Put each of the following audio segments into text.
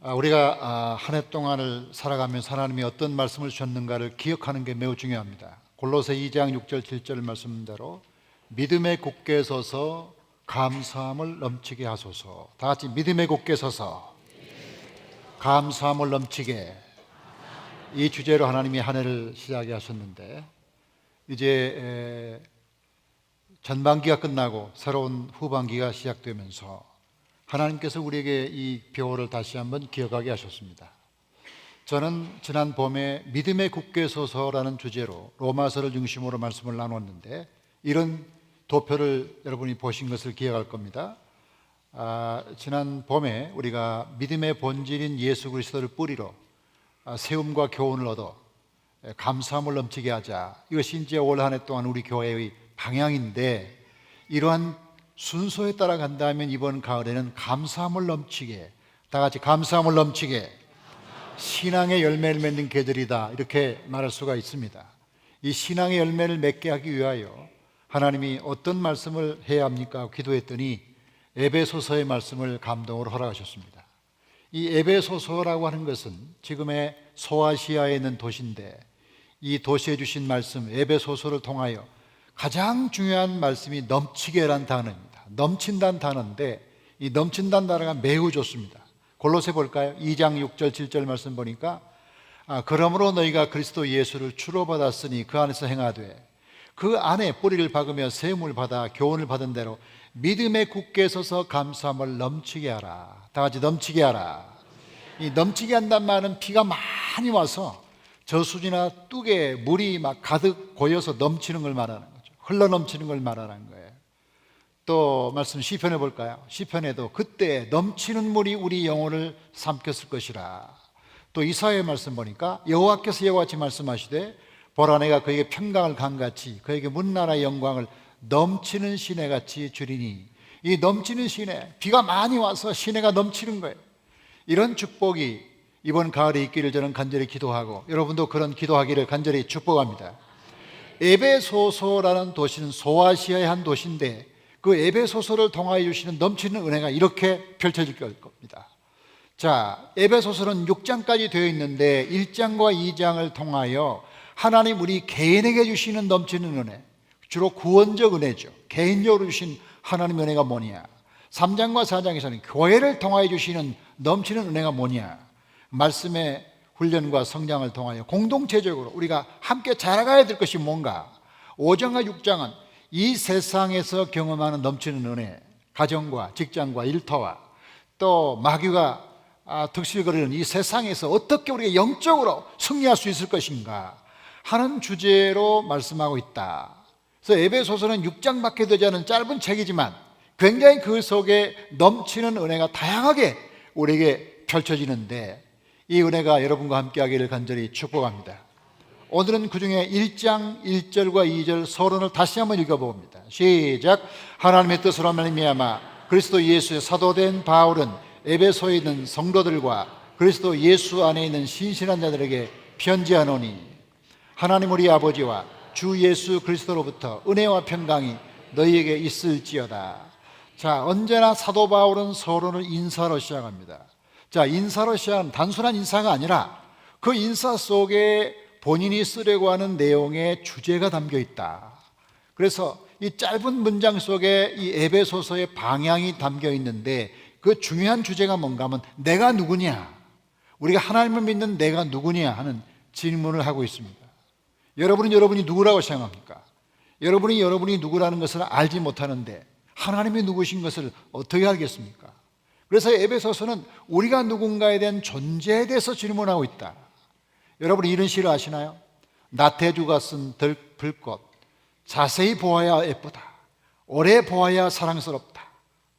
우리가 한 해 동안을 살아가면서 하나님이 어떤 말씀을 주셨는가를 기억하는 게 매우 중요합니다. 골로새 2장 6절 7절 말씀대로 믿음에 굳게 서서 감사함을 넘치게 하소서. 다 같이 믿음에 굳게 서서 감사함을 넘치게. 이 주제로 하나님이 한 해를 시작해 하셨는데, 이제 전반기가 끝나고 새로운 후반기가 시작되면서 하나님께서 우리에게 이 교훈을 다시 한번 기억하게 하셨습니다. 저는 지난 봄에 믿음에 굳게 서서라는 주제로 로마서를 중심으로 말씀을 나눴는데, 이런 도표를 여러분이 보신 것을 기억할 겁니다. 지난 봄에 우리가 믿음의 본질인 예수 그리스도를 뿌리로 세움과 교훈을 얻어 감사함을 넘치게 하자, 이것이 이제 올 한 해 동안 우리 교회의 방향인데, 이러한 순서에 따라 간다면 이번 가을에는 감사함을 넘치게, 다 같이 감사함을 넘치게, 신앙의 열매를 맺는 계절이다, 이렇게 말할 수가 있습니다. 이 신앙의 열매를 맺게 하기 위하여 하나님이 어떤 말씀을 해야 합니까? 기도했더니 에베소서의 말씀을 감동으로 허락하셨습니다. 이 에베소서라고 하는 것은 지금의 소아시아에 있는 도시인데, 이 도시에 주신 말씀 에베소서를 통하여 가장 중요한 말씀이 넘치게라는 단어입니다. 넘친다는 단어인데, 이 넘친다는 단어가 매우 좋습니다. 골로새 볼까요? 2장 6절 7절 말씀 보니까 그러므로 너희가 그리스도 예수를 주로 받았으니 그 안에서 행하되 그 안에 뿌리를 박으며 세움을 받아 교훈을 받은 대로 믿음에 굳게 서서 감사함을 넘치게 하라. 다 같이 넘치게 하라. 이 넘치게 한단 말은 비가 많이 와서 저수지나 뚝에 물이 막 가득 고여서 넘치는 걸 말하는 거죠. 흘러 넘치는 걸 말하는 거예요. 또 말씀 시편에 볼까요? 시편에도 그때 넘치는 물이 우리 영혼을 삼켰을 것이라. 또 이사야의 말씀 보니까 여호와께서 이와 같이 말씀하시되 보라 내가 그에게 평강을 강같이 그에게 문나라의 영광을 넘치는 시내같이 주리니. 이 넘치는 시내, 비가 많이 와서 시내가 넘치는 거예요. 이런 축복이 이번 가을에 있기를 저는 간절히 기도하고, 여러분도 그런 기도하기를 간절히 축복합니다. 에베소서라는 도시는 소아시아의 한 도시인데, 그 에베소서를 통하여 주시는 넘치는 은혜가 이렇게 펼쳐질 겁니다. 자, 에베소서는 6장까지 되어 있는데 1장과 2장을 통하여 하나님 우리 개인에게 주시는 넘치는 은혜, 주로 구원적 은혜죠. 개인적으로 주신 하나님의 은혜가 뭐냐. 3장과 4장에서는 교회를 통하여 주시는 넘치는 은혜가 뭐냐. 말씀의 훈련과 성장을 통하여 공동체적으로 우리가 함께 자라가야 될 것이 뭔가. 5장과 6장은 이 세상에서 경험하는 넘치는 은혜, 가정과 직장과 일터와 또 마귀가 득실거리는 이 세상에서 어떻게 우리가 영적으로 승리할 수 있을 것인가 하는 주제로 말씀하고 있다. 그래서 에베소서는 6장밖에 되지 않은 짧은 책이지만 굉장히 그 속에 넘치는 은혜가 다양하게 우리에게 펼쳐지는데, 이 은혜가 여러분과 함께 하기를 간절히 축복합니다. 오늘은 그 중에 1장 1절과 2절 서론을 다시 한번 읽어봅니다. 시작. 하나님의 뜻으로 말미암아 그리스도 예수의 사도된 바울은 에베소에 있는 성도들과 그리스도 예수 안에 있는 신실한 자들에게 편지하노니 하나님 우리 아버지와 주 예수 그리스도로부터 은혜와 평강이 너희에게 있을지어다. 자, 언제나 사도 바울은 서론을 인사로 시작합니다. 자, 인사로 시작하는 단순한 인사가 아니라 그 인사 속에 본인이 쓰려고 하는 내용의 주제가 담겨 있다. 그래서 이 짧은 문장 속에 이 에베소서의 방향이 담겨 있는데, 그 중요한 주제가 뭔가 하면 내가 누구냐, 우리가 하나님을 믿는 내가 누구냐 하는 질문을 하고 있습니다. 여러분이 누구라고 생각합니까? 여러분이 누구라는 것을 알지 못하는데 하나님이 누구신 것을 어떻게 알겠습니까? 그래서 에베소서는 우리가 누군가에 대한 존재에 대해서 질문하고 있다. 여러분 이런 시를 아시나요? 나태주가 쓴 들불꽃, 자세히 보아야 예쁘다, 오래 보아야 사랑스럽다,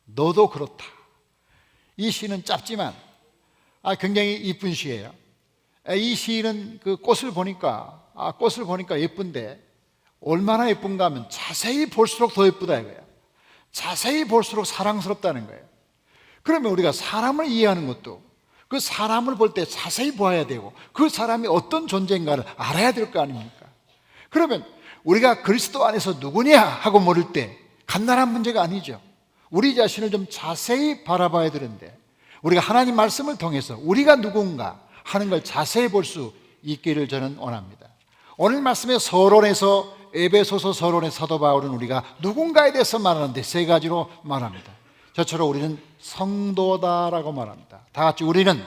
너도 그렇다. 이 시는 짧지만 굉장히 이쁜 시예요. 이 시는 그 꽃을 보니까 예쁜데 얼마나 예쁜가 하면 자세히 볼수록 더 예쁘다 이거예요. 자세히 볼수록 사랑스럽다는 거예요. 그러면 우리가 사람을 이해하는 것도 그 사람을 볼 때 자세히 보아야 되고 그 사람이 어떤 존재인가를 알아야 될 거 아닙니까? 그러면 우리가 그리스도 안에서 누구냐 하고 물을 때 간단한 문제가 아니죠. 우리 자신을 좀 자세히 바라봐야 되는데 우리가 하나님 말씀을 통해서 우리가 누군가 하는 걸 자세히 볼 수 있기를 저는 원합니다. 오늘 말씀의 서론에서, 에베소서 서론의 사도 바울은 우리가 누군가에 대해서 말하는데 세 가지로 말합니다. 저처럼 우리는 성도다라고 말합니다. 다 같이 우리는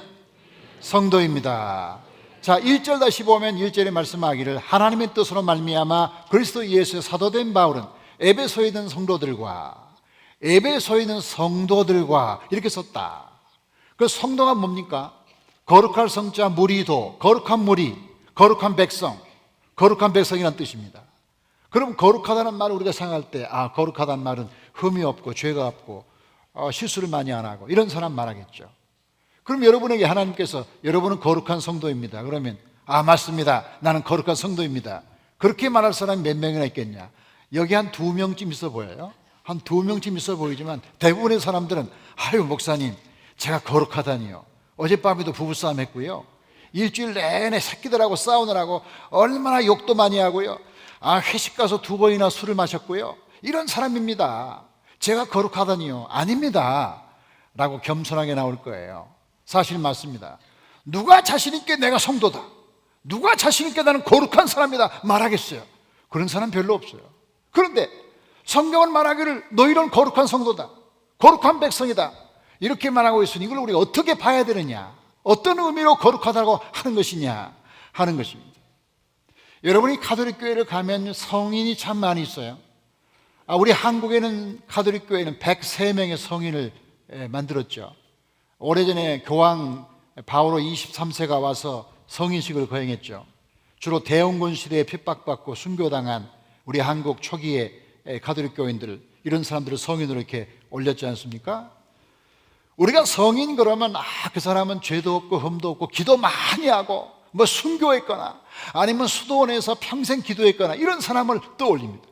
성도입니다. 자, 1절 다시 보면 1절에 말씀하기를 하나님의 뜻으로 말미암아 그리스도 예수의 사도된 바울은 에베소에 있는 성도들과 이렇게 썼다. 그 성도가 뭡니까? 거룩할 성자 무리도, 거룩한 무리, 거룩한 백성, 거룩한 백성이라는 뜻입니다. 그럼 거룩하다는 말을 우리가 생각할 때 거룩하다는 말은 흠이 없고 죄가 없고 실수를 많이 안 하고 이런 사람 말하겠죠. 그럼 여러분에게 하나님께서 여러분은 거룩한 성도입니다. 그러면 맞습니다. 나는 거룩한 성도입니다. 그렇게 말할 사람이 몇 명이나 있겠냐? 여기 한 2명쯤 있어 보여요. 한 2명쯤 있어 보이지만 대부분의 사람들은 목사님 제가 거룩하다니요. 어젯밤에도 부부싸움 했고요. 일주일 내내 새끼들하고 싸우느라고 얼마나 욕도 많이 하고요. 회식 가서 2번이나 술을 마셨고요. 이런 사람입니다. 제가 거룩하다니요. 아닙니다. 라고 겸손하게 나올 거예요. 사실 맞습니다. 누가 자신 있게 내가 성도다, 누가 자신 있게 나는 거룩한 사람이다 말하겠어요? 그런 사람 별로 없어요. 그런데 성경은 말하기를 너희는 거룩한 성도다, 거룩한 백성이다 이렇게 말하고 있으니 이걸 우리가 어떻게 봐야 되느냐, 어떤 의미로 거룩하다고 하는 것이냐 하는 것입니다. 여러분이 가톨릭 교회를 가면 성인이 참 많이 있어요. 우리 한국에는 가톨릭 교회는 103명의 성인을 만들었죠. 오래전에 교황 바오로 23세가 와서 성인식을 거행했죠. 주로 대원군 시대에 핍박받고 순교당한 우리 한국 초기의 가톨릭 교인들, 이런 사람들을 성인으로 이렇게 올렸지 않습니까? 우리가 성인 그러면 그 사람은 죄도 없고 흠도 없고 기도 많이 하고 순교했거나 아니면 수도원에서 평생 기도했거나 이런 사람을 떠올립니다.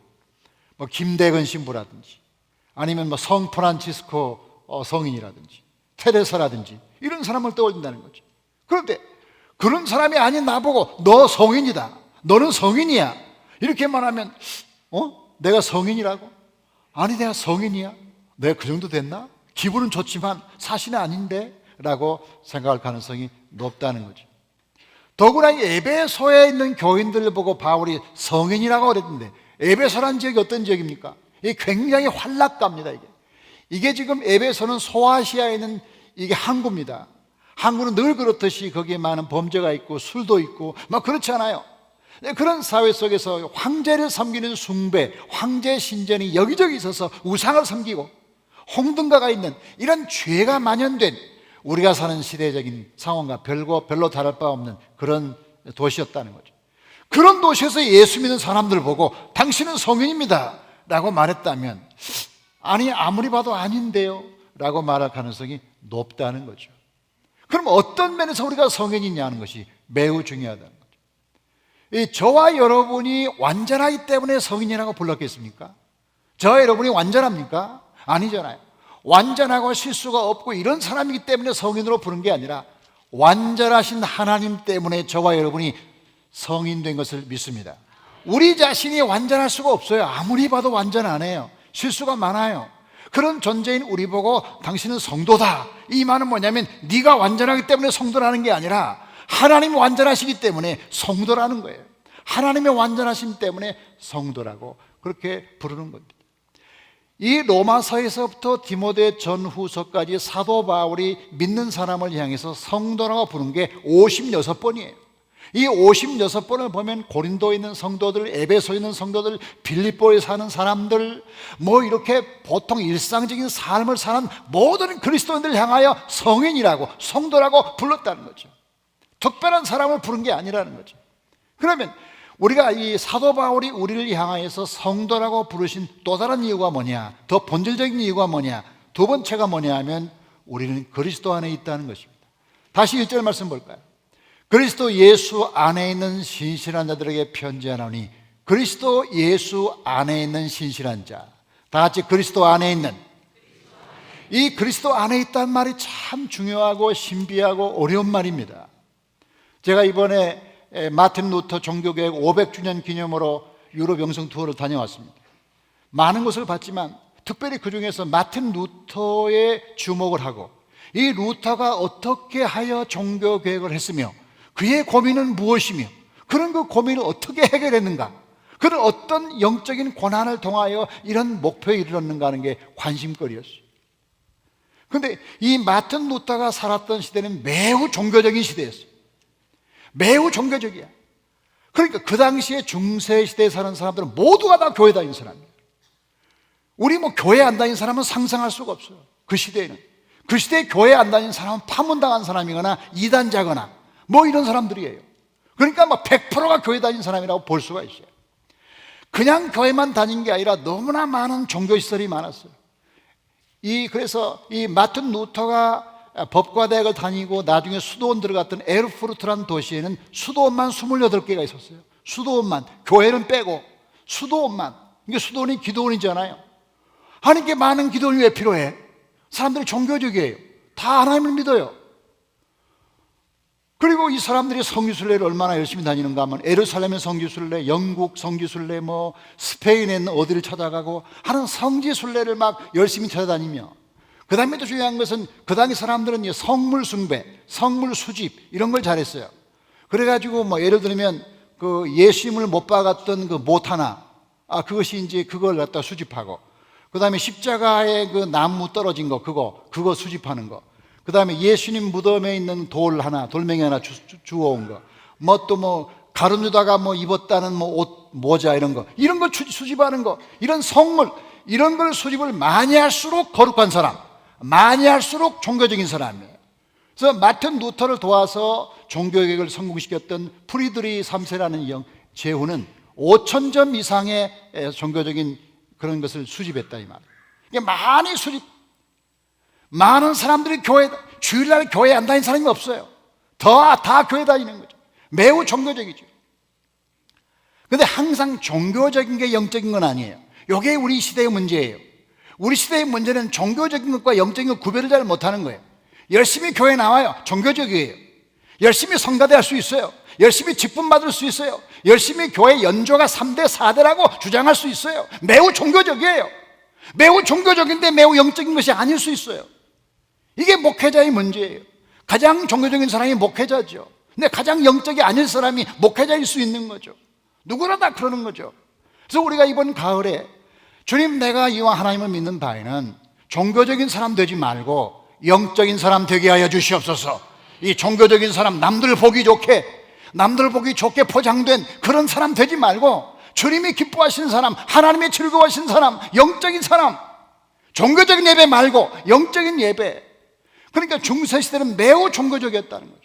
김대근 신부라든지 아니면 성 프란치스코 성인이라든지 테레사라든지 이런 사람을 떠올린다는 거죠. 그런데 그런 사람이 아닌 나보고 너 성인이다, 너는 성인이야 이렇게 말하면 내가 성인이라고? 아니 내가 성인이야? 내가 그 정도 됐나? 기분은 좋지만 사실은 아닌데? 라고 생각할 가능성이 높다는 거죠. 더구나 이 에베소에 있는 교인들을 보고 바울이 성인이라고 그랬는데 에베소란 지역이 어떤 지역입니까? 이게 굉장히 활락가입니다. 이게 지금 에베소는 소아시아에 있는 이게 항구입니다. 항구는 늘 그렇듯이 거기에 많은 범죄가 있고 술도 있고 그렇지 않아요. 그런 사회 속에서 황제를 섬기는 숭배, 황제 신전이 여기저기 있어서 우상을 섬기고 홍등가가 있는 이런 죄가 만연된 우리가 사는 시대적인 상황과 별로 다를 바 없는 그런 도시였다는 거죠. 그런 도시에서 예수 믿는 사람들 보고 당신은 성인입니다 라고 말했다면 아무리 봐도 아닌데요 라고 말할 가능성이 높다는 거죠. 그럼 어떤 면에서 우리가 성인이냐 하는 것이 매우 중요하다는 거죠. 저와 여러분이 완전하기 때문에 성인이라고 불렀겠습니까? 저와 여러분이 완전합니까? 아니잖아요. 완전하고 실수가 없고 이런 사람이기 때문에 성인으로 부른 게 아니라 완전하신 하나님 때문에 저와 여러분이 성인된 것을 믿습니다. 우리 자신이 완전할 수가 없어요. 아무리 봐도 완전 안 해요. 실수가 많아요. 그런 존재인 우리 보고 당신은 성도다, 이 말은 뭐냐면 네가 완전하기 때문에 성도라는 게 아니라 하나님이 완전하시기 때문에 성도라는 거예요. 하나님의 완전하심 때문에 성도라고 그렇게 부르는 겁니다. 이 로마서에서부터 디모데 전후서까지 사도 바울이 믿는 사람을 향해서 성도라고 부른 게 56번이에요. 이 56번을 보면 고린도에 있는 성도들, 에베소에 있는 성도들, 빌립보에 사는 사람들, 이렇게 보통 일상적인 삶을 사는 모든 그리스도인들을 향하여 성인이라고, 성도라고 불렀다는 거죠. 특별한 사람을 부른 게 아니라는 거죠. 그러면 우리가 이 사도 바울이 우리를 향하여서 성도라고 부르신 또 다른 이유가 뭐냐, 더 본질적인 이유가 뭐냐, 두 번째가 뭐냐 하면 우리는 그리스도 안에 있다는 것입니다. 다시 1절 말씀 볼까요? 그리스도 예수 안에 있는 신실한 자들에게 편지하노니, 그리스도 예수 안에 있는 신실한 자, 다 같이 그리스도 안에 있는, 이 그리스도 안에 있다는 말이 참 중요하고 신비하고 어려운 말입니다. 제가 이번에 마틴 루터 종교개혁 500주년 기념으로 유럽 영성 투어를 다녀왔습니다. 많은 것을 봤지만 특별히 그 중에서 마틴 루터에 주목을 하고 이 루터가 어떻게 하여 종교 개혁을 했으며 그의 고민은 무엇이며 그런 그 고민을 어떻게 해결했는가, 그런 어떤 영적인 고난을 통하여 이런 목표에 이르렀는가 하는 게 관심거리였어요. 그런데 이 마틴 루터가 살았던 시대는 매우 종교적인 시대였어요. 매우 종교적이야. 그러니까 그 당시에 중세 시대에 사는 사람들은 모두가 다 교회 다니는 사람이에요. 우리 뭐 교회 안 다니는 사람은 상상할 수가 없어요. 그 시대에는. 그 시대에 교회 안 다니는 사람은 파문당한 사람이거나 이단자거나 뭐 이런 사람들이에요. 그러니까 뭐 100%가 교회 다니는 사람이라고 볼 수가 있어요. 그냥 교회만 다닌 게 아니라 너무나 많은 종교시설이 많았어요. 그래서 이 마틴 루터가 법과대학을 다니고 나중에 수도원 들어갔던 에르푸르트라는 도시에는 수도원만 28개가 있었어요. 수도원만, 교회는 빼고 수도원만. 이게 수도원이 기도원이잖아요. 하나님께 많은 기도원이 왜 필요해? 사람들이 종교적이에요. 다 하나님을 믿어요. 그리고 이 사람들이 성지순례를 얼마나 열심히 다니는가 하면 예루살렘의 성지순례, 영국 성지순례, 뭐 스페인에 있는 어디를 찾아가고 하는 성지순례를 막 열심히 찾아다니며, 그 다음에 또 중요한 것은 그 당시 사람들은 성물 숭배, 성물 수집 이런 걸 잘했어요. 그래가지고 뭐 예를 들면 그 예수님을 못 박았던 그 못 하나, 그것이 이제 그걸 갖다 수집하고, 그 다음에 십자가에 그 나무 떨어진 거 그거 수집하는 거, 그 다음에 예수님 무덤에 있는 돌멩이 하나 주워온 거, 뭐 또 뭐 가룟유다가 뭐 입었다는 뭐 옷, 모자 이런 거 수집하는 거, 이런 성물 이런 걸 수집을 많이 할수록 거룩한 사람, 많이 할수록 종교적인 사람이에요. 그래서 마틴 루터를 도와서 종교개혁을 성공시켰던 프리드리 3세라는 제후는 5,000점 이상의 종교적인 그런 것을 수집했다 이 말이에요. 많은 사람들이 주일날 교회 안 다니는 사람이 없어요. 다 교회 다니는 거죠. 매우 종교적이죠. 그런데 항상 종교적인 게 영적인 건 아니에요. 이게 우리 시대의 문제예요. 우리 시대의 문제는 종교적인 것과 영적인 것 구별을 잘 못하는 거예요. 열심히 교회 나와요. 종교적이에요. 열심히 성가대 할 수 있어요. 열심히 직분 받을 수 있어요. 열심히 교회 연조가 3대 4대라고 주장할 수 있어요. 매우 종교적이에요. 매우 종교적인데 매우 영적인 것이 아닐 수 있어요. 이게 목회자의 문제예요. 가장 종교적인 사람이 목회자죠. 근데 가장 영적이 아닐 사람이 목회자일 수 있는 거죠. 누구나 다 그러는 거죠. 그래서 우리가 이번 가을에 주님, 내가 이와 하나님을 믿는 바에는 종교적인 사람 되지 말고 영적인 사람 되게 하여 주시옵소서. 이 종교적인 사람, 남들 보기 좋게 포장된 그런 사람 되지 말고 주님이 기뻐하시는 사람, 하나님이 즐거워하시는 사람, 영적인 사람, 종교적인 예배 말고 영적인 예배. 그러니까 중세시대는 매우 종교적이었다는 거죠.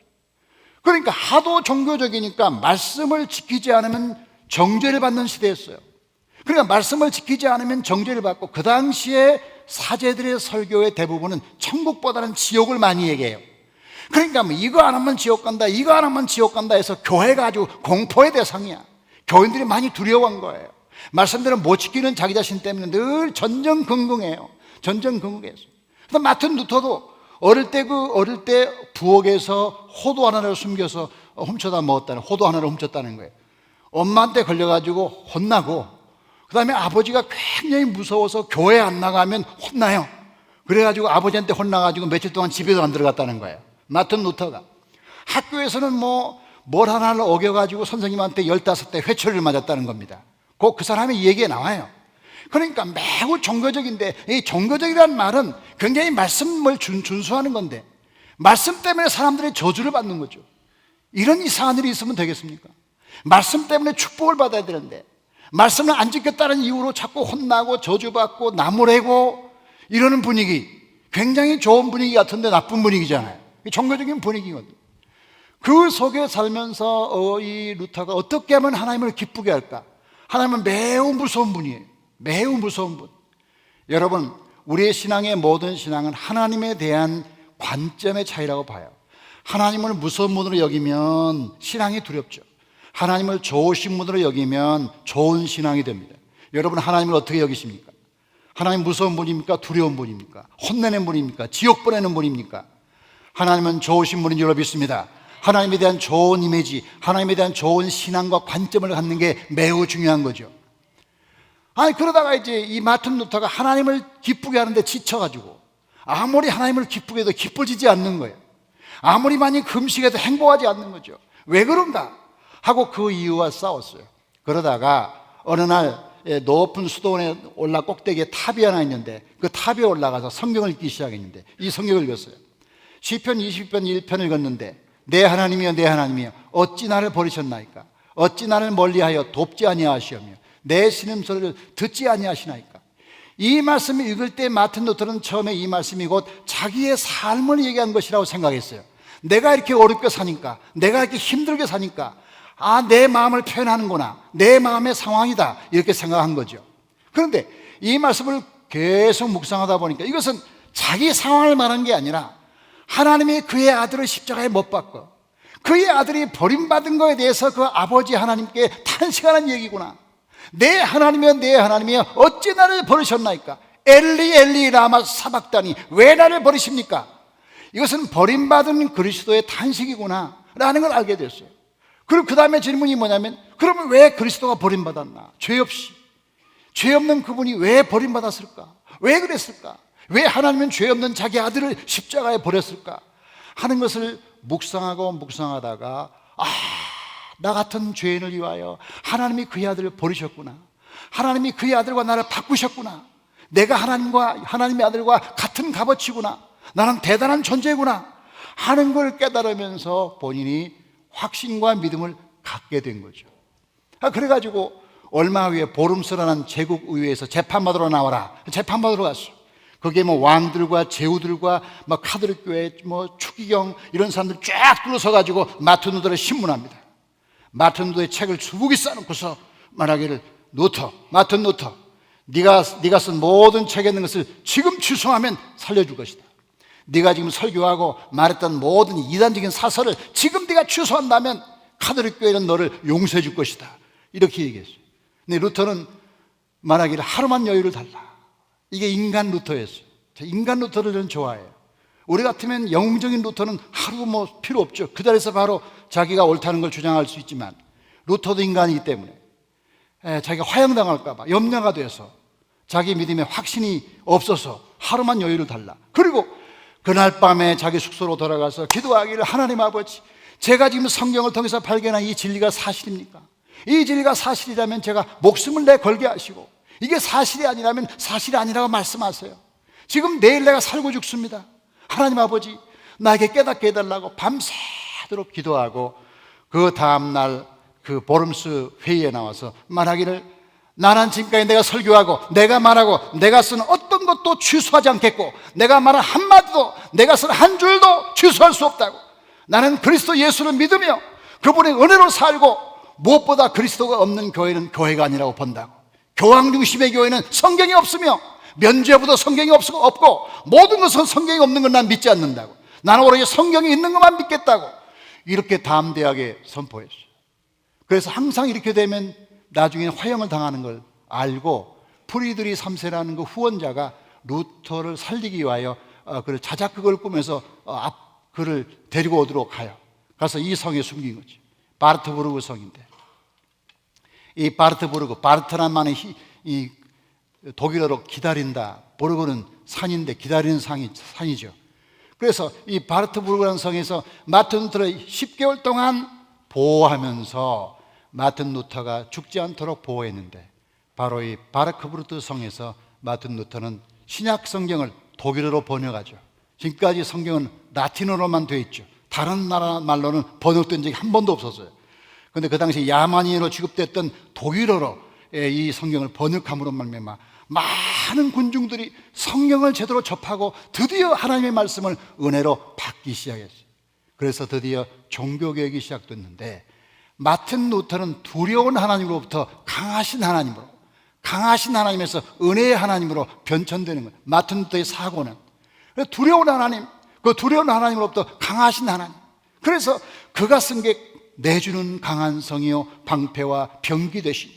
그러니까 하도 종교적이니까 말씀을 지키지 않으면 정죄를 받는 시대였어요. 그러니까 말씀을 지키지 않으면 정죄를 받고, 그 당시에 사제들의 설교의 대부분은 천국보다는 지옥을 많이 얘기해요. 그러니까 뭐 이거 안 하면 지옥 간다, 이거 안 하면 지옥 간다 해서 교회가 아주 공포의 대상이야. 교인들이 많이 두려워한 거예요. 말씀대로 못 지키는 자기 자신 때문에 늘 전전긍긍해요. 전전긍긍했어요. 그래서 마틴 루터도 어릴 때 부엌에서 호두 하나를 숨겨서 훔쳐다 먹었다는, 호두 하나를 훔쳤다는 거예요. 엄마한테 걸려가지고 혼나고, 그 다음에 아버지가 굉장히 무서워서 교회 안 나가면 혼나요. 그래가지고 아버지한테 혼나가지고 며칠 동안 집에도 안 들어갔다는 거예요. 마틴 루터가. 학교에서는 뭘 하나를 어겨가지고 선생님한테 15대 회초리를 맞았다는 겁니다. 그 사람의 얘기에 나와요. 그러니까 매우 종교적인데, 이 종교적이라는 말은 굉장히 말씀을 준수하는 건데, 말씀 때문에 사람들이 저주를 받는 거죠. 이런 이상한 일이 있으면 되겠습니까? 말씀 때문에 축복을 받아야 되는데, 말씀을 안 지켰다는 이유로 자꾸 혼나고 저주받고 나무래고 이러는 분위기, 굉장히 좋은 분위기 같은데 나쁜 분위기잖아요. 종교적인 분위기거든요. 그 속에 살면서 이 루터가 어떻게 하면 하나님을 기쁘게 할까? 하나님은 매우 무서운 분이에요. 매우 무서운 분. 여러분, 우리의 신앙의 모든 신앙은 하나님에 대한 관점의 차이라고 봐요. 하나님을 무서운 분으로 여기면 신앙이 두렵죠. 하나님을 좋으신 분으로 여기면 좋은 신앙이 됩니다. 여러분, 하나님을 어떻게 여기십니까? 하나님 무서운 분입니까? 두려운 분입니까? 혼내는 분입니까? 지옥 보내는 분입니까? 하나님은 좋으신 분인 줄 믿습니다. 하나님에 대한 좋은 이미지, 하나님에 대한 좋은 신앙과 관점을 갖는 게 매우 중요한 거죠. 그러다가 이제 이 마틴 루터가 하나님을 기쁘게 하는데 지쳐가지고, 아무리 하나님을 기쁘게 해도 기뻐지지 않는 거예요. 아무리 많이 금식해도 행복하지 않는 거죠. 왜 그런가 하고 그 이유와 싸웠어요. 그러다가 어느 날 높은 수도원에 올라 꼭대기에 탑이 하나 있는데 그 탑에 올라가서 성경을 읽기 시작했는데 이 성경을 읽었어요. 시편 20편 1편을 읽었는데 내 하나님이여 내 하나님이여 어찌 나를 버리셨나이까? 어찌 나를 멀리하여 돕지 아니하시오며 내 신음소리를 듣지 아니하시나이까? 이 말씀을 읽을 때 마틴 루터는 처음에 이 말씀이 곧 자기의 삶을 얘기한 것이라고 생각했어요. 내가 이렇게 어렵게 사니까, 내가 이렇게 힘들게 사니까 내 마음을 표현하는구나, 내 마음의 상황이다, 이렇게 생각한 거죠. 그런데 이 말씀을 계속 묵상하다 보니까 이것은 자기 상황을 말하는 게 아니라 하나님이 그의 아들을 십자가에 못 박고 그의 아들이 버림받은 것에 대해서 그 아버지 하나님께 탄식하는 얘기구나. 내 하나님이여 내 하나님이여 어찌 나를 버리셨나이까? 엘리 엘리 라마 사박다니 왜 나를 버리십니까? 이것은 버림받은 그리스도의 탄식이구나 라는 걸 알게 됐어요. 그리고 그 다음에 질문이 뭐냐면 그러면 왜 그리스도가 버림받았나? 죄 없이, 죄 없는 그분이 왜 버림받았을까? 왜 그랬을까? 왜 하나님은 죄 없는 자기 아들을 십자가에 버렸을까? 하는 것을 묵상하고 묵상하다가 나 같은 죄인을 위하여 하나님이 그의 아들을 버리셨구나. 하나님이 그의 아들과 나를 바꾸셨구나. 내가 하나님의 아들과 같은 값어치구나. 나는 대단한 존재구나 하는 걸 깨달으면서 본인이 확신과 믿음을 갖게 된 거죠. 그래가지고 얼마 후에 보름스라는 제국의회에서 재판받으러 나와라. 재판받으러 갔어. 거기에 왕들과 제후들과 카톨릭교회 추기경 이런 사람들 쫙 둘러서가지고 마틴 루터를 신문합니다. 마틴 루터의 책을 수북이 쌓아놓고서 말하기를 마틴 루터 네가 쓴 모든 책에 있는 것을 지금 취소하면 살려줄 것이다. 네가 지금 설교하고 말했던 모든 이단적인 사설을 지금 네가 취소한다면 카톨릭교회는 너를 용서해 줄 것이다. 이렇게 얘기했어요. 근데 루터는 말하기를 하루만 여유를 달라. 이게 인간 루터였어요. 인간 루터를 저는 좋아해요. 우리 같으면 영웅적인 루터는 하루 필요 없죠. 그 자리에서 바로 자기가 옳다는 걸 주장할 수 있지만 루터도 인간이기 때문에 자기가 화형당할까 봐 염려가 돼서 자기 믿음에 확신이 없어서 하루만 여유를 달라. 그리고 그날 밤에 자기 숙소로 돌아가서 기도하기를 하나님 아버지 제가 지금 성경을 통해서 발견한 이 진리가 사실입니까? 이 진리가 사실이라면 제가 목숨을 내 걸게 하시고 이게 사실이 아니라면 사실이 아니라고 말씀하세요. 지금 내일 내가 살고 죽습니다. 하나님 아버지 나에게 깨닫게 해달라고 밤새도록 기도하고 그 다음날 그 보름스 회의에 나와서 말하기를 나는 지금까지 내가 설교하고 내가 말하고 내가 쓴 어떤 것도 취소하지 않겠고 내가 말한 한마디도 내가 쓴 한 줄도 취소할 수 없다고 나는 그리스도 예수를 믿으며 그분의 은혜로 살고 무엇보다 그리스도가 없는 교회는 교회가 아니라고 본다고. 교황 중심의 교회는 성경이 없으며 면죄부도 성경이 없고 모든 것은 성경이 없는 건 난 믿지 않는다고. 나는 오로지 성경이 있는 것만 믿겠다고 이렇게 담대하게 선포했어요. 그래서 항상 이렇게 되면 나중에 화형을 당하는 걸 알고 프리드리 3세라는 그 후원자가 루터를 살리기 위하여 그를 자작극을 꾸면서 그를 데리고 오도록 가요. 가서 이 성에 숨긴 거지. 바르트부르크 성인데 이 바르트란 말은 이 독일어로 기다린다. 부르크는 산인데 기다리는 산이죠. 그래서 이 바르트부르크라는 성에서 마틴 루터를 10개월 동안 보호하면서 마틴 루터가 죽지 않도록 보호했는데 바로 이 바르크부르트 성에서 마틴 루터는 신약 성경을 독일어로 번역하죠. 지금까지 성경은 라틴어로만 되어 있죠. 다른 나라 말로는 번역된 적이 한 번도 없었어요. 그런데 그 당시 야만인으로 취급됐던 독일어로 이 성경을 번역함으로 말미암아 많은 군중들이 성경을 제대로 접하고 드디어 하나님의 말씀을 은혜로 받기 시작했어요. 그래서 드디어 종교개혁이 시작됐는데 마틴 루터는 두려운 하나님으로부터 강하신 하나님에서 은혜의 하나님으로 변천되는 거예요. 마틴 루터의 사고는 두려운 하나님, 그 두려운 하나님으로부터 강하신 하나님. 그래서 그가 쓴 게 내주는 강한 성이요 방패와 병기 되신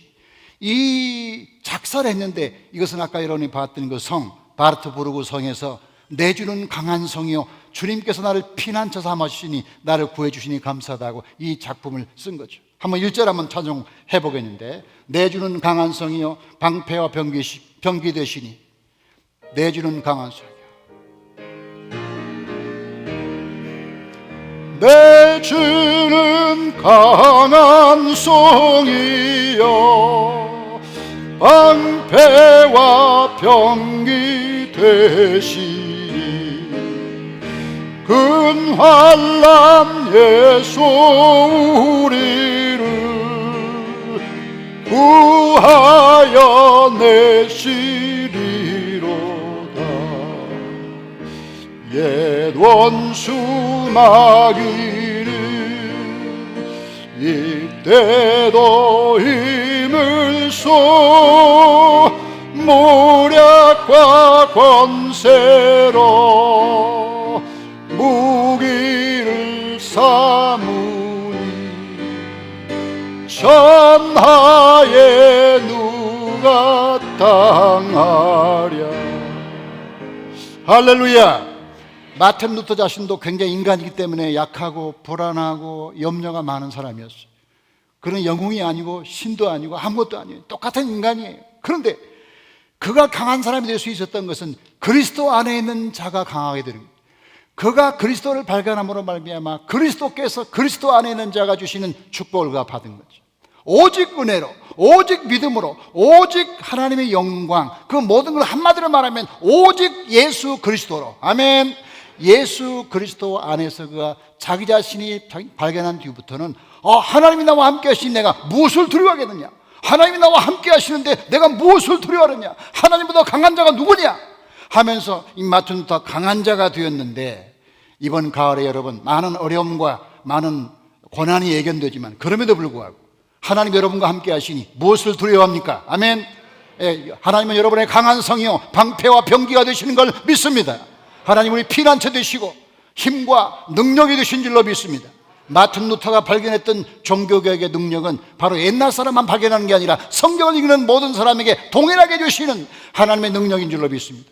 이 작사를 했는데 이것은 아까 여러분이 봤던 그 성 바르트부르크 성에서 내주는 강한 성이요 주님께서 나를 피난처 삼으시니 나를 구해주시니 감사하다고 이 작품을 쓴 거죠. 한번 1절 한번 찬송해 보겠는데 내주는 강한 성이요 방패와 병기 되시니 내주는 강한 성이요 내 주는 강한 성이여 방패와 병기 되시니 근환란 예수 우리를 구하여 내시리로다. 옛 원수 마귀는 이때도 힘을 써 모략과 권세로 무기를 삼으니 천하에 누가 당하랴. 할렐루야. 마틴 루터 자신도 굉장히 인간이기 때문에 약하고 불안하고 염려가 많은 사람이었어요. 그는 영웅이 아니고 신도 아니고 아무것도 아니에요. 똑같은 인간이에요. 그런데 그가 강한 사람이 될 수 있었던 것은 그리스도 안에 있는 자가 강하게 되는 거예요. 그가 그리스도를 발견함으로 말미암아 그리스도께서 그리스도 안에 있는 자가 주시는 축복을 그가 받은 거죠. 오직 은혜로, 오직 믿음으로, 오직 하나님의 영광, 그 모든 걸 한마디로 말하면 오직 예수 그리스도로. 아멘. 예수 그리스도 안에서 그가 자기 자신이 발견한 뒤부터는 하나님이 나와 함께 하시니 내가 무엇을 두려워하겠느냐, 하나님이 나와 함께 하시는데 내가 무엇을 두려워하느냐, 하나님보다 강한 자가 누구냐 하면서 이 마틴 루터 강한 자가 되었는데, 이번 가을에 여러분 많은 어려움과 많은 고난이 예견되지만 그럼에도 불구하고 하나님 여러분과 함께 하시니 무엇을 두려워합니까? 아멘. 하나님은 여러분의 강한 성이요 방패와 병기가 되시는 걸 믿습니다. 하나님 우리 피난처 되시고 힘과 능력이 되신 줄로 믿습니다. 마틴 루터가 발견했던 종교개혁의 능력은 바로 옛날 사람만 발견하는 게 아니라 성경을 읽는 모든 사람에게 동일하게 주시는 하나님의 능력인 줄로 믿습니다.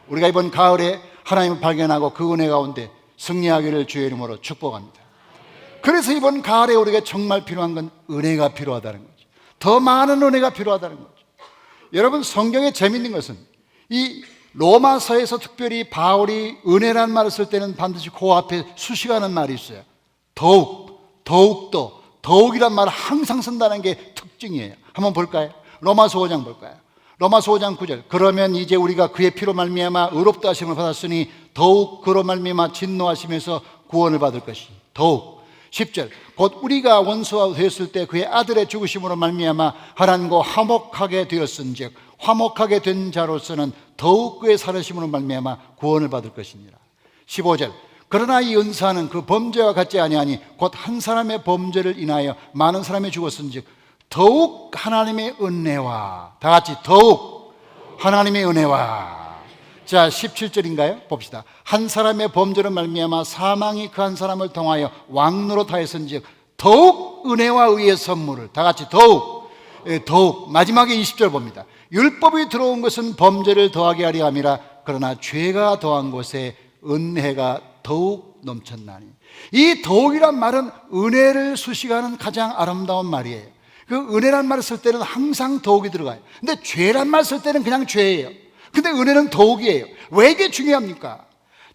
우리가 이번 가을에 하나님을 발견하고 그 은혜 가운데 승리하기를 주의 이름으로 축복합니다. 그래서 이번 가을에 우리가 정말 필요한 건 은혜가 필요하다는 거죠. 더 많은 은혜가 필요하다는 거죠. 여러분, 성경에 재미있는 것은 이 로마서에서 특별히 바울이 은혜란 말을 쓸 때는 반드시 그 앞에 수식하는 말이 있어요. 더욱, 더욱더, 더욱이란 말을 항상 쓴다는 게 특징이에요. 한번 볼까요? 로마서 5장 볼까요? 로마서 5장 9절. 그러면 이제 우리가 그의 피로 말미암아 의롭다 하심을 받았으니 더욱 그로 말미암아 진노하심에서 구원을 받을 것이니 더욱. 10절. 곧 우리가 원수가 되었을 때 그의 아들의 죽으심으로 말미암아 하나님과 화목하게 되었은즉 화목하게 된 자로서는 더욱 그의 살으심으로 말미암아 구원을 받을 것이니라. 15절. 그러나 이 은사는 그 범죄와 같지 아니하니 곧 한 사람의 범죄를 인하여 많은 사람이 죽었은즉 더욱 하나님의 은혜와, 다 같이 더욱 하나님의 은혜와. 자, 17절인가요? 봅시다. 한 사람의 범죄로 말미암아 사망이 그 한 사람을 통하여 왕노로 하였은즉 더욱 은혜와 의의 선물을, 다 같이 더욱, 더욱. 마지막에 20절 봅니다. 율법이 들어온 것은 범죄를 더하게 하려 함이라 그러나 죄가 더한 곳에 은혜가 더욱 넘쳤나니. 이 더욱이란 말은 은혜를 수식하는 가장 아름다운 말이에요. 그 은혜란 말을 쓸 때는 항상 더욱이 들어가요. 근데 죄란 말 쓸 때는 그냥 죄예요. 근데 은혜는 더욱이에요. 왜 이게 중요합니까?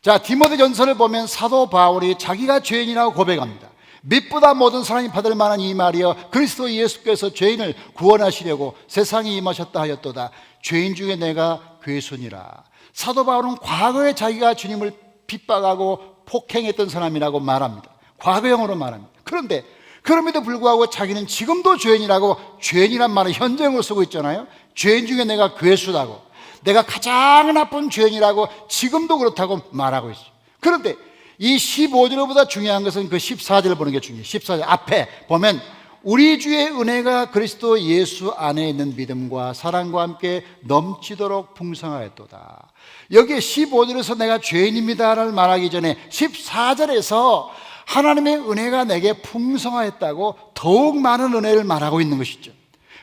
자, 디모데전서를 보면 사도 바울이 자기가 죄인이라고 고백합니다. 믿보다 모든 사람이 받을 만한 이 말이여 그리스도 예수께서 죄인을 구원하시려고 세상에 임하셨다 하였도다. 죄인 중에 내가 괴순이라. 사도 바울은 과거에 자기가 주님을 핍박하고 폭행했던 사람이라고 말합니다. 과거형으로 말합니다. 그런데 그럼에도 불구하고 자기는 지금도 죄인이라고, 죄인이란 말은 현재형으로 쓰고 있잖아요. 죄인 중에 내가 괴수다고, 내가 가장 나쁜 죄인이라고 지금도 그렇다고 말하고 있어요. 그런데 이 15절보다 중요한 것은 그 14절을 보는 게 중요해요. 14절 앞에 보면 우리 주의 은혜가 그리스도 예수 안에 있는 믿음과 사랑과 함께 넘치도록 풍성하였도다. 여기에 15절에서 내가 죄인입니다를 말하기 전에 14절에서 하나님의 은혜가 내게 풍성하였다고 더욱 많은 은혜를 말하고 있는 것이죠.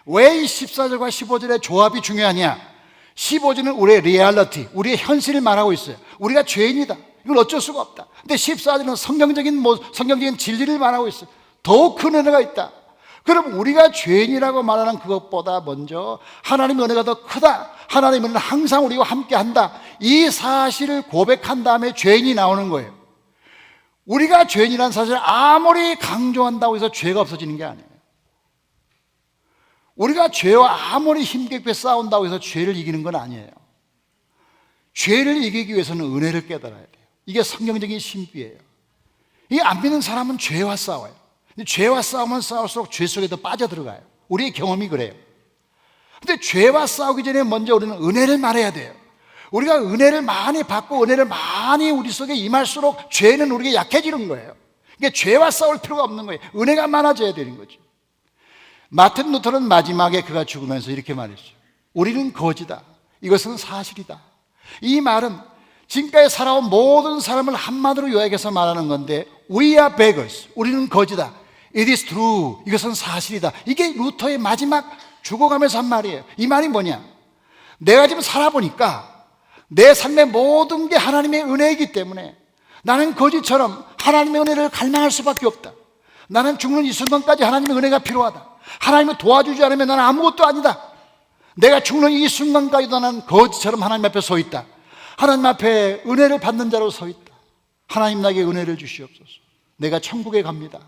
왜 이 14절과 15절의 조합이 중요하냐? 15절은 우리의 리얼리티, 우리의 현실을 말하고 있어요. 우리가 죄인이다, 이걸 어쩔 수가 없다. 근데 14절은 성경적인 진리를 말하고 있어요. 더욱 큰 은혜가 있다. 그럼 우리가 죄인이라고 말하는 그것보다 먼저 하나님의 은혜가 더 크다, 하나님의 은혜는 항상 우리와 함께 한다, 이 사실을 고백한 다음에 죄인이 나오는 거예요. 우리가 죄인이라는 사실을 아무리 강조한다고 해서 죄가 없어지는 게 아니에요. 우리가 죄와 아무리 힘겹게 싸운다고 해서 죄를 이기는 건 아니에요. 죄를 이기기 위해서는 은혜를 깨달아야 돼요. 이게 성경적인 신비예요. 이 안 믿는 사람은 죄와 싸워요. 죄와 싸우면 싸울수록 죄 속에 더 빠져들어가요. 우리의 경험이 그래요. 근데 죄와 싸우기 전에 먼저 우리는 은혜를 말해야 돼요. 우리가 은혜를 많이 받고 은혜를 많이 우리 속에 임할수록 죄는 우리에게 약해지는 거예요. 그러니까 죄와 싸울 필요가 없는 거예요. 은혜가 많아져야 되는 거죠. 마틴 루터는 마지막에 그가 죽으면서 이렇게 말했어요. 우리는 거지다. 이것은 사실이다. 이 말은 지금까지 살아온 모든 사람을 한마디로 요약해서 말하는 건데, We are beggars. 우리는 거지다. It is true. 이것은 사실이다. 이게 루터의 마지막 죽어가면서 한 말이에요. 이 말이 뭐냐? 내가 지금 살아보니까 내 삶의 모든 게 하나님의 은혜이기 때문에 나는 거지처럼 하나님의 은혜를 갈망할 수밖에 없다. 나는 죽는 이 순간까지 하나님의 은혜가 필요하다. 하나님을 도와주지 않으면 나는 아무것도 아니다. 내가 죽는 이 순간까지도 나는 거지처럼 하나님 앞에 서 있다. 하나님 앞에 은혜를 받는 자로 서 있다. 하나님 나에게 은혜를 주시옵소서. 내가 천국에 갑니다.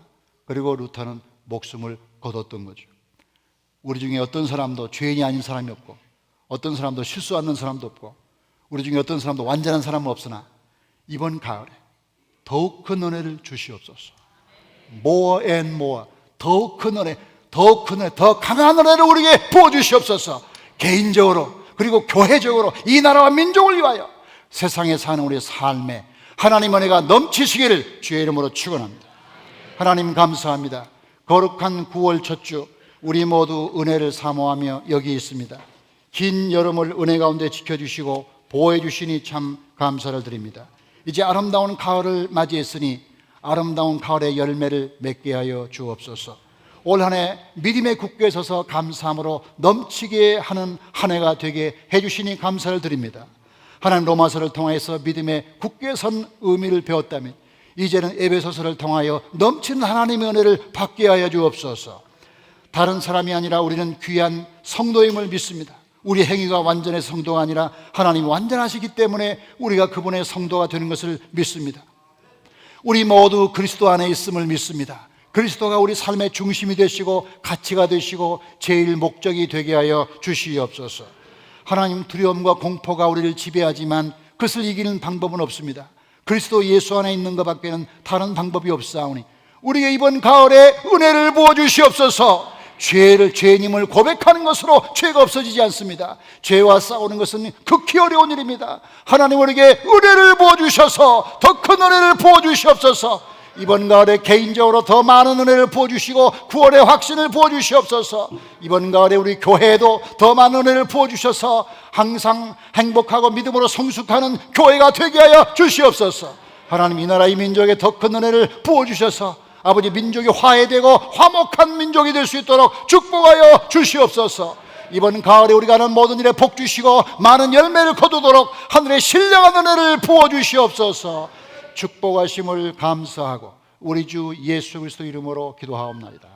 그리고 루터는 목숨을 거뒀던 거죠. 우리 중에 어떤 사람도 죄인이 아닌 사람이 없고, 어떤 사람도 실수하는 사람도 없고, 우리 중에 어떤 사람도 완전한 사람은 없으나 이번 가을에 더욱 큰 은혜를 주시옵소서. More and more. 더욱 큰 은혜, 더욱 큰 은혜, 더 강한 은혜를 우리에게 부어주시옵소서. 개인적으로 그리고 교회적으로 이 나라와 민족을 위하여 세상에 사는 우리의 삶에 하나님 은혜가 넘치시기를 주의 이름으로 축원합니다. 하나님 감사합니다. 거룩한 9월 첫 주 우리 모두 은혜를 사모하며 여기 있습니다. 긴 여름을 은혜 가운데 지켜주시고 보호해 주시니 참 감사를 드립니다. 이제 아름다운 가을을 맞이했으니 아름다운 가을의 열매를 맺게 하여 주옵소서. 올 한 해 믿음의 굳게 서서 감사함으로 넘치게 하는 한 해가 되게 해주시니 감사를 드립니다. 하나님 로마서를 통해서 믿음의 굳게 선 의미를 배웠다면 이제는 에베소서를 통하여 넘치는 하나님의 은혜를 받게 하여 주옵소서. 다른 사람이 아니라 우리는 귀한 성도임을 믿습니다. 우리 행위가 완전한 성도가 아니라 하나님이 완전하시기 때문에 우리가 그분의 성도가 되는 것을 믿습니다. 우리 모두 그리스도 안에 있음을 믿습니다. 그리스도가 우리 삶의 중심이 되시고 가치가 되시고 제일 목적이 되게 하여 주시옵소서. 하나님, 두려움과 공포가 우리를 지배하지만 그것을 이기는 방법은 없습니다. 그리스도 예수 안에 있는 것밖에는 다른 방법이 없사오니 우리에게 이번 가을에 은혜를 부어주시옵소서. 죄인임을 고백하는 것으로 죄가 없어지지 않습니다. 죄와 싸우는 것은 극히 어려운 일입니다. 하나님 우리에게 은혜를 부어주셔서 더 큰 은혜를 부어주시옵소서. 이번 가을에 개인적으로 더 많은 은혜를 부어주시고 9월의 확신을 부어주시옵소서. 이번 가을에 우리 교회에도 더 많은 은혜를 부어주셔서 항상 행복하고 믿음으로 성숙하는 교회가 되게 하여 주시옵소서. 하나님, 이 나라 이 민족에 더 큰 은혜를 부어주셔서 아버지 민족이 화해되고 화목한 민족이 될 수 있도록 축복하여 주시옵소서. 이번 가을에 우리가 하는 모든 일에 복 주시고 많은 열매를 거두도록 하늘의 신령한 은혜를 부어주시옵소서. 축복하심을 감사하고 우리 주 예수 그리스도 이름으로 기도하옵나이다.